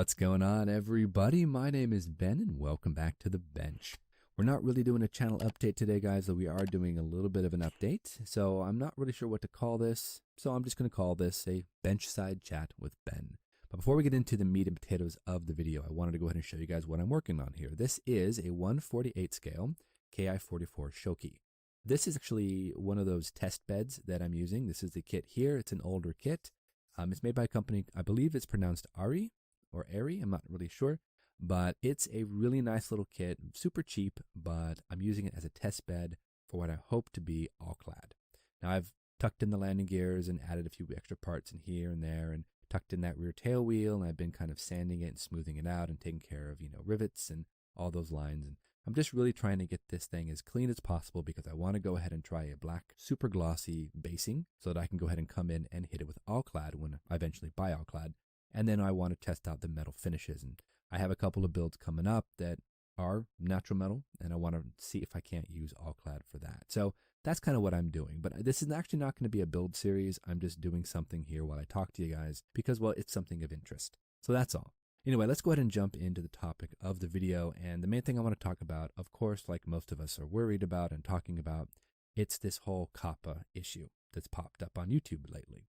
What's going on, everybody? My name is Ben, and welcome back to The Bench. We're not really doing a channel update today, guys, though we are doing a little bit of an update. So I'm not really sure what to call this, so I'm just going to call this a Benchside Chat with Ben. But before we get into the meat and potatoes of the video, I wanted to go ahead and show you guys what I'm working on here. This is a 1/48 scale Ki-44 Shoki. This is actually one of those test beds that I'm using. This is the kit here. It's an older kit. It's made by a company, I believe it's pronounced Ari or Airy, I'm not really sure, but it's a really nice little kit, super cheap, but I'm using it as a test bed for what I hope to be all-clad. Now I've tucked in the landing gears and added a few extra parts in here and there and tucked in that rear tail wheel, and I've been kind of sanding it and smoothing it out and taking care of, rivets and all those lines. And I'm just really trying to get this thing as clean as possible because I want to go ahead and try a black super glossy basing so that I can go ahead and come in and hit it with all-clad when I eventually buy all-clad. And then I want to test out the metal finishes. And I have a couple of builds coming up that are natural metal, and I want to see if I can't use all-clad for that. So that's kind of what I'm doing. But this is actually not going to be a build series. I'm just doing something here while I talk to you guys because, well, it's something of interest. So that's all. Anyway, let's go ahead and jump into the topic of the video. And the main thing I want to talk about, of course, like most of us are worried about and talking about, it's this whole COPPA issue that's popped up on YouTube lately.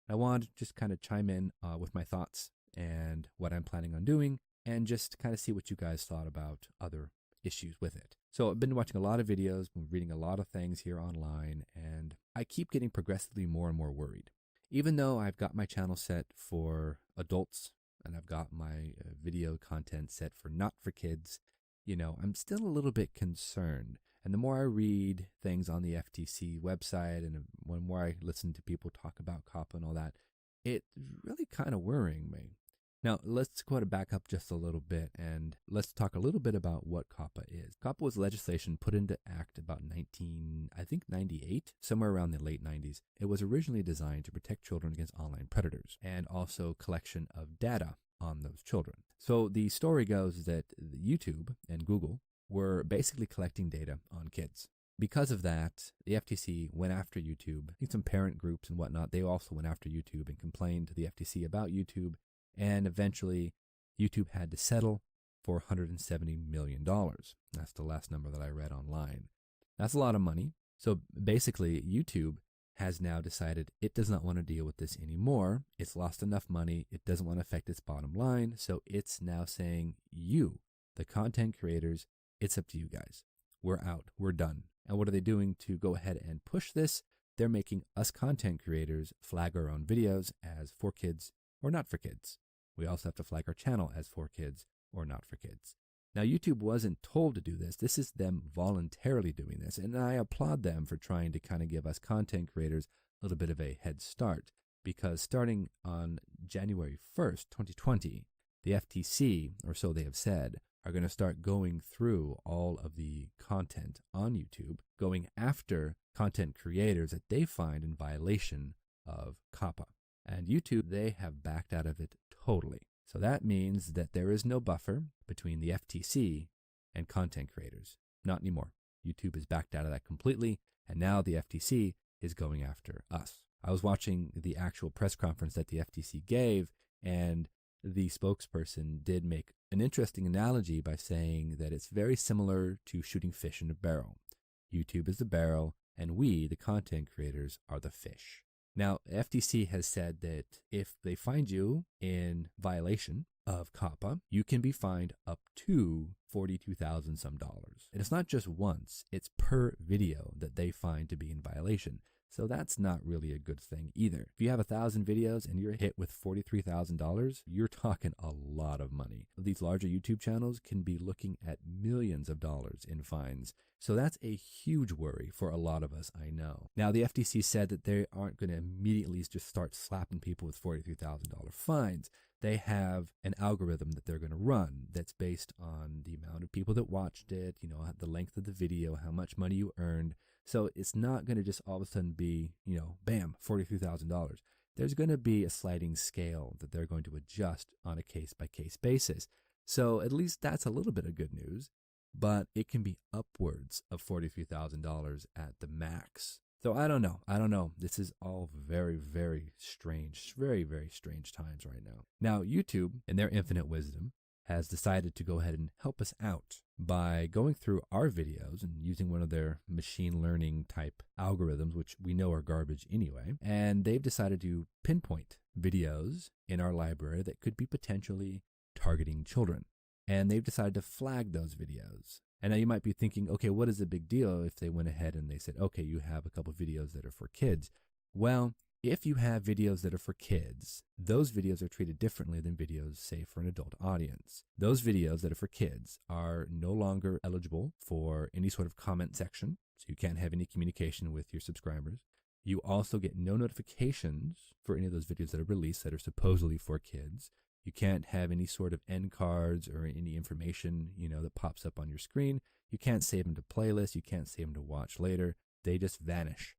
I wanted to just kind of chime in with my thoughts and what I'm planning on doing and just kind of see what you guys thought about other issues with it. So I've been watching a lot of videos, been reading a lot of things here online, and I keep getting progressively more and more worried. Even though I've got my channel set for adults and I've got my video content set for not for kids, I'm still a little bit concerned. And the more I read things on the FTC website and the more I listen to people talk about COPPA and all that, it's really kind of worrying me. Now, let's go ahead and back up just a little bit and let's talk a little bit about what COPPA is. COPPA was legislation put into act about 98, somewhere around the late 90s. It was originally designed to protect children against online predators and also collection of data on those children. So the story goes that YouTube and Google were basically collecting data on kids. Because of that, the FTC went after YouTube. I think some parent groups and whatnot, they also went after YouTube and complained to the FTC about YouTube. And eventually, YouTube had to settle for $170 million. That's the last number that I read online. That's a lot of money. So basically, YouTube has now decided it does not want to deal with this anymore. It's lost enough money. It doesn't want to affect its bottom line. So it's now saying, you, the content creators, it's up to you guys. We're out. We're done. And what are they doing to go ahead and push this? They're making us content creators flag our own videos as for kids or not for kids. We also have to flag our channel as for kids or not for kids. Now, YouTube wasn't told to do this. This is them voluntarily doing this. And I applaud them for trying to kind of give us content creators a little bit of a head start. Because starting on January 1st, 2020, the FTC, or so they have said, are going to start going through all of the content on YouTube, going after content creators that they find in violation of COPPA. And YouTube, they have backed out of it totally. So that means that there is no buffer between the FTC and content creators. Not anymore. YouTube has backed out of that completely, and now the FTC is going after us. I was watching the actual press conference that the FTC gave, and the spokesperson did make an interesting analogy by saying that it's very similar to shooting fish in a barrel. YouTube is the barrel, and we, the content creators, are the fish. Now, FTC has said that if they find you in violation of COPPA, you can be fined up to $42,000 some dollars. And it's not just once, it's per video that they find to be in violation. So that's not really a good thing either. If you have 1,000 videos and you're hit with $43,000, you're talking a lot of money. These larger YouTube channels can be looking at millions of dollars in fines. So that's a huge worry for a lot of us, I know. Now, the FTC said that they aren't going to immediately just start slapping people with $43,000 fines. They have an algorithm that they're going to run that's based on the amount of people that watched it, the length of the video, how much money you earned. So it's not going to just all of a sudden be, bam, $43,000. There's going to be a sliding scale that they're going to adjust on a case-by-case basis. So at least that's a little bit of good news, but it can be upwards of $43,000 at the max. So I don't know. I don't know. This is all very, very strange, very, very strange times right now. Now, YouTube, in their infinite wisdom, has decided to go ahead and help us out by going through our videos and using one of their machine learning type algorithms, which we know are garbage anyway. And they've decided to pinpoint videos in our library that could be potentially targeting children. And they've decided to flag those videos. And now you might be thinking, okay, what is the big deal if they went ahead and they said, okay, you have a couple of videos that are for kids? Well, if you have videos that are for kids, those videos are treated differently than videos, say, for an adult audience. Those videos that are for kids are no longer eligible for any sort of comment section, so you can't have any communication with your subscribers. You also get no notifications for any of those videos that are released that are supposedly for kids. You can't have any sort of end cards or any information, that pops up on your screen. You can't save them to playlists. You can't save them to watch later. They just vanish,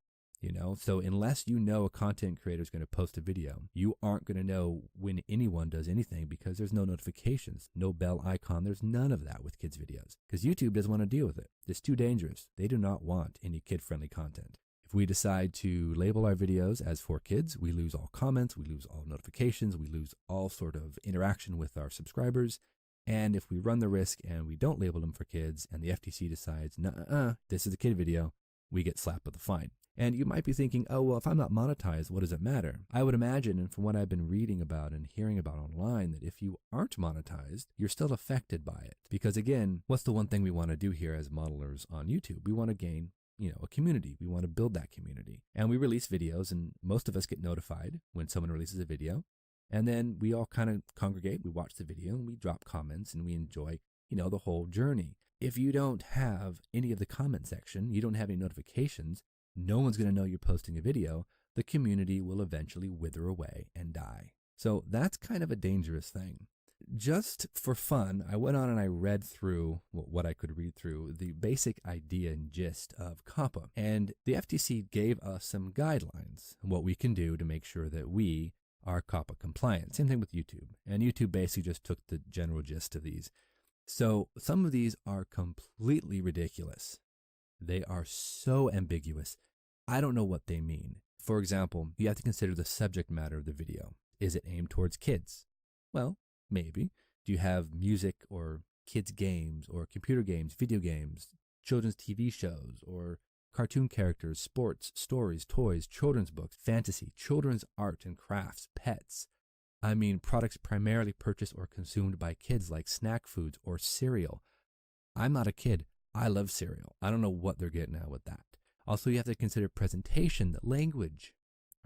So unless you know a content creator is going to post a video, you aren't going to know when anyone does anything because there's no notifications, no bell icon. There's none of that with kids' videos because YouTube doesn't want to deal with it. It's too dangerous. They do not want any kid-friendly content. If we decide to label our videos as for kids, we lose all comments, we lose all notifications, we lose all sort of interaction with our subscribers. And if we run the risk and we don't label them for kids and the FTC decides, this is a kid video, we get slapped with a fine. And you might be thinking, oh, well, if I'm not monetized, what does it matter? I would imagine, and from what I've been reading about and hearing about online, that if you aren't monetized, you're still affected by it. Because again, what's the one thing we want to do here as modelers on YouTube? We want to gain a community. We want to build that community. And we release videos, and most of us get notified when someone releases a video. And then we all kind of congregate, we watch the video, and we drop comments, and we enjoy, the whole journey. If you don't have any of the comment section, you don't have any notifications, no one's going to know you're posting a video. The community will eventually wither away and die. So that's kind of a dangerous thing. Just for fun, I went on and I read through what I could read through, the basic idea and gist of COPPA. And the FTC gave us some guidelines on what we can do to make sure that we are COPPA compliant. Same thing with YouTube. And YouTube basically just took the general gist of these. So some of these are completely ridiculous. They are so ambiguous. I don't know what they mean. For example, you have to consider the subject matter of the video. Is it aimed towards kids? Well, maybe. Do you have music or kids games or computer games, video games, children's TV shows or cartoon characters, sports, stories, toys, children's books, fantasy, children's art and crafts, pets? I mean, products primarily purchased or consumed by kids like snack foods or cereal. I'm not a kid. I love cereal. I don't know what they're getting at with that. Also, you have to consider presentation, the language,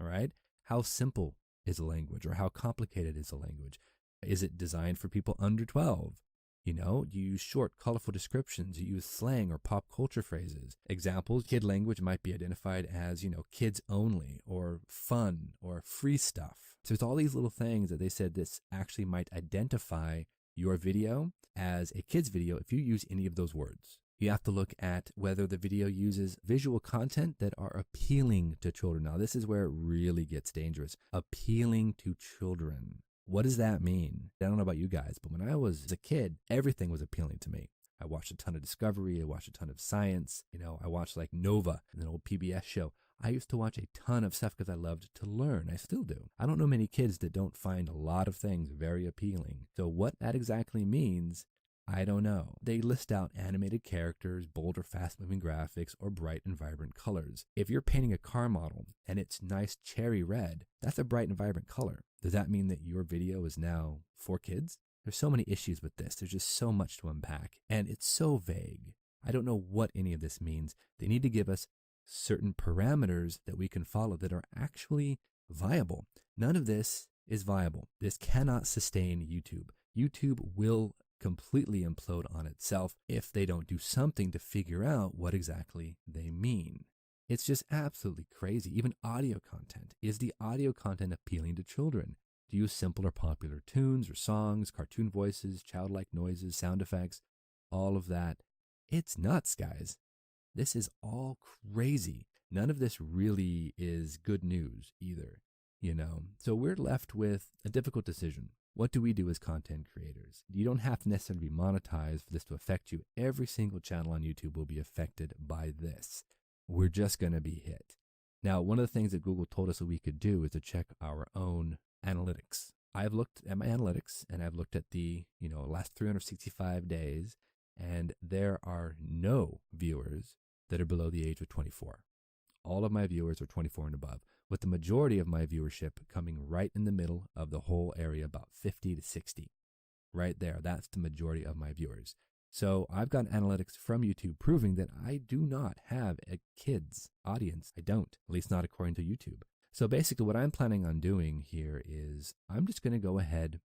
all right? How simple is a language or how complicated is a language? Is it designed for people under 12? Do you use short, colorful descriptions? You use slang or pop culture phrases. Examples, kid language might be identified as, kids only or fun or free stuff. So there's all these little things that they said this actually might identify your video as a kid's video if you use any of those words. You have to look at whether the video uses visual content that are appealing to children. Now, this is where it really gets dangerous. Appealing to children. What does that mean? I don't know about you guys, but when I was a kid, everything was appealing to me. I watched a ton of Discovery. I watched a ton of science. I watched like Nova, an old PBS show. I used to watch a ton of stuff because I loved to learn. I still do. I don't know many kids that don't find a lot of things very appealing. So what that exactly means, I don't know. They list out animated characters, bold or fast-moving graphics, or bright and vibrant colors. If you're painting a car model and it's nice cherry red, that's a bright and vibrant color. Does that mean that your video is now for kids? There's so many issues with this. There's just so much to unpack, and it's so vague. I don't know what any of this means. They need to give us certain parameters that we can follow that are actually viable. None of this is viable. This cannot sustain YouTube. YouTube will completely implode on itself if they don't do something to figure out what exactly they mean. It's just absolutely crazy. Even audio content. Is the audio content appealing to children? Do you use simple or popular tunes or songs, cartoon voices, childlike noises, sound effects, all of that? It's nuts, guys. This is all crazy. None of this really is good news either, So we're left with a difficult decision. What do we do as content creators? You don't have to necessarily be monetized for this to affect you. Every single channel on YouTube will be affected by this. We're just going to be hit. Now, one of the things that Google told us that we could do is to check our own analytics. I've looked at my analytics and I've looked at the, last 365 days, and there are no viewers that are below the age of 24. All of my viewers are 24 and above, with the majority of my viewership coming right in the middle of the whole area, about 50 to 60. Right there, that's the majority of my viewers. So I've got analytics from YouTube proving that I do not have a kids audience. I don't, at least not according to YouTube. So basically what I'm planning on doing here is I'm just going to go ahead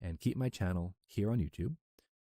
and keep my channel here on YouTube.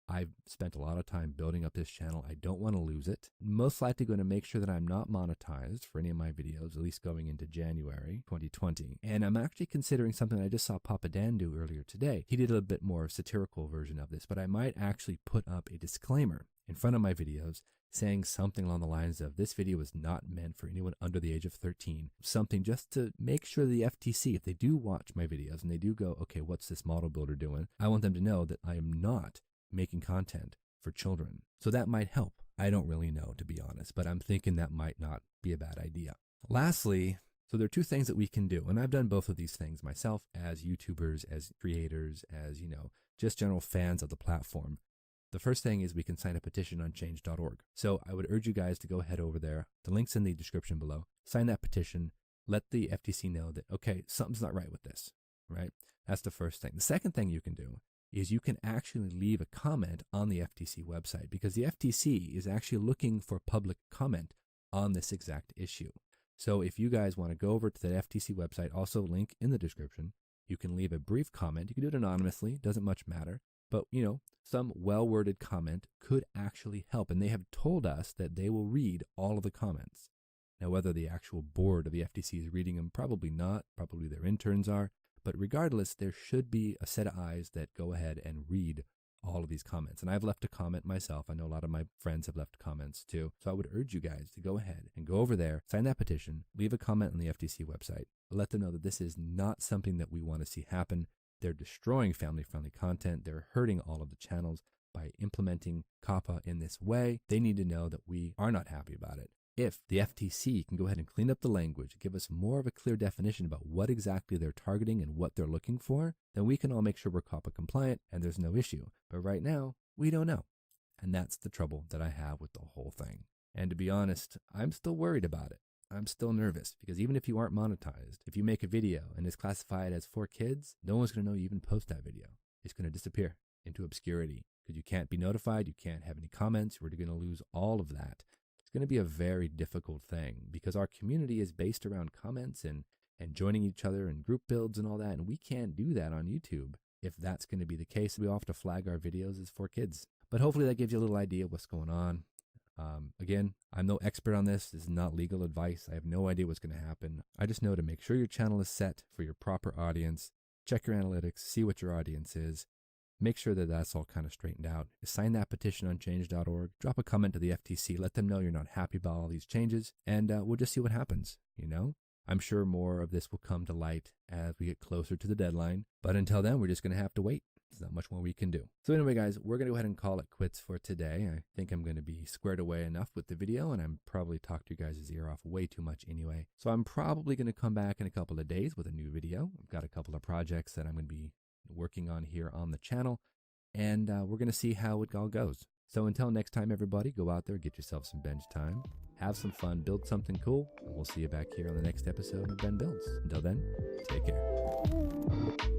I've spent a lot of time building up this channel. I don't want to lose it. Most likely going to make sure that I'm not monetized for any of my videos, at least going into January 2020. And I'm actually considering something I just saw Papa Dan do earlier today. He did a bit more satirical version of this, but I might actually put up a disclaimer in front of my videos saying something along the lines of, this video is not meant for anyone under the age of 13. Something just to make sure the FTC, if they do watch my videos and they do go, okay, what's this model builder doing? I want them to know that I am not making content for children. So that might help. I don't really know, to be honest, but I'm thinking that might not be a bad idea. Lastly, so there are two things that we can do, and I've done both of these things myself as YouTubers, as creators, as, just general fans of the platform. The first thing is we can sign a petition on change.org. So I would urge you guys to go head over there. The link's in the description below. Sign that petition. Let the FTC know that, okay, something's not right with this, right? That's the first thing. The second thing you can do is you can actually leave a comment on the FTC website, because the FTC is actually looking for public comment on this exact issue. So if you guys want to go over to the FTC website, also link in the description, you can leave a brief comment. You can do it anonymously, doesn't much matter, but some well-worded comment could actually help. And they have told us that they will read all of the comments. Now, whether the actual board of the FTC is reading them, probably not, probably their interns are. But regardless, there should be a set of eyes that go ahead and read all of these comments. And I've left a comment myself. I know a lot of my friends have left comments too. So I would urge you guys to go ahead and go over there, sign that petition, leave a comment on the FTC website. Let them know that this is not something that we want to see happen. They're destroying family-friendly content. They're hurting all of the channels by implementing COPPA in this way. They need to know that we are not happy about it. If the FTC can go ahead and clean up the language, give us more of a clear definition about what exactly they're targeting and what they're looking for, then we can all make sure we're COPPA compliant and there's no issue. But right now, we don't know. And that's the trouble that I have with the whole thing. And to be honest, I'm still worried about it. I'm still nervous, because even if you aren't monetized, if you make a video and it's classified as for kids, no one's going to know you even post that video. It's going to disappear into obscurity because you can't be notified. You can't have any comments. We're going to lose all of that. It's going to be a very difficult thing because our community is based around comments and joining each other and group builds and all that. And we can't do that on YouTube. If that's going to be the case, we all have to flag our videos as for kids. But hopefully that gives you a little idea of what's going on. Again, I'm no expert on this. This is not legal advice. I have no idea what's going to happen. I just know to make sure your channel is set for your proper audience. Check your analytics, see what your audience is. Make sure that that's all kind of straightened out. Sign that petition on change.org. Drop a comment to the FTC. Let them know you're not happy about all these changes. And we'll just see what happens, I'm sure more of this will come to light as we get closer to the deadline. But until then, we're just going to have to wait. There's not much more we can do. So anyway, guys, we're going to go ahead and call it quits for today. I think I'm going to be squared away enough with the video, and I'm probably talked you guys' ear off way too much anyway. So I'm probably going to come back in a couple of days with a new video. I've got a couple of projects that I'm going to be working on here on the channel, and we're going to see how it all goes. So until next time, everybody, go out there, get yourself some bench time, have some fun, build something cool, and we'll see you back here on the next episode of Ben Builds. Until then, take care.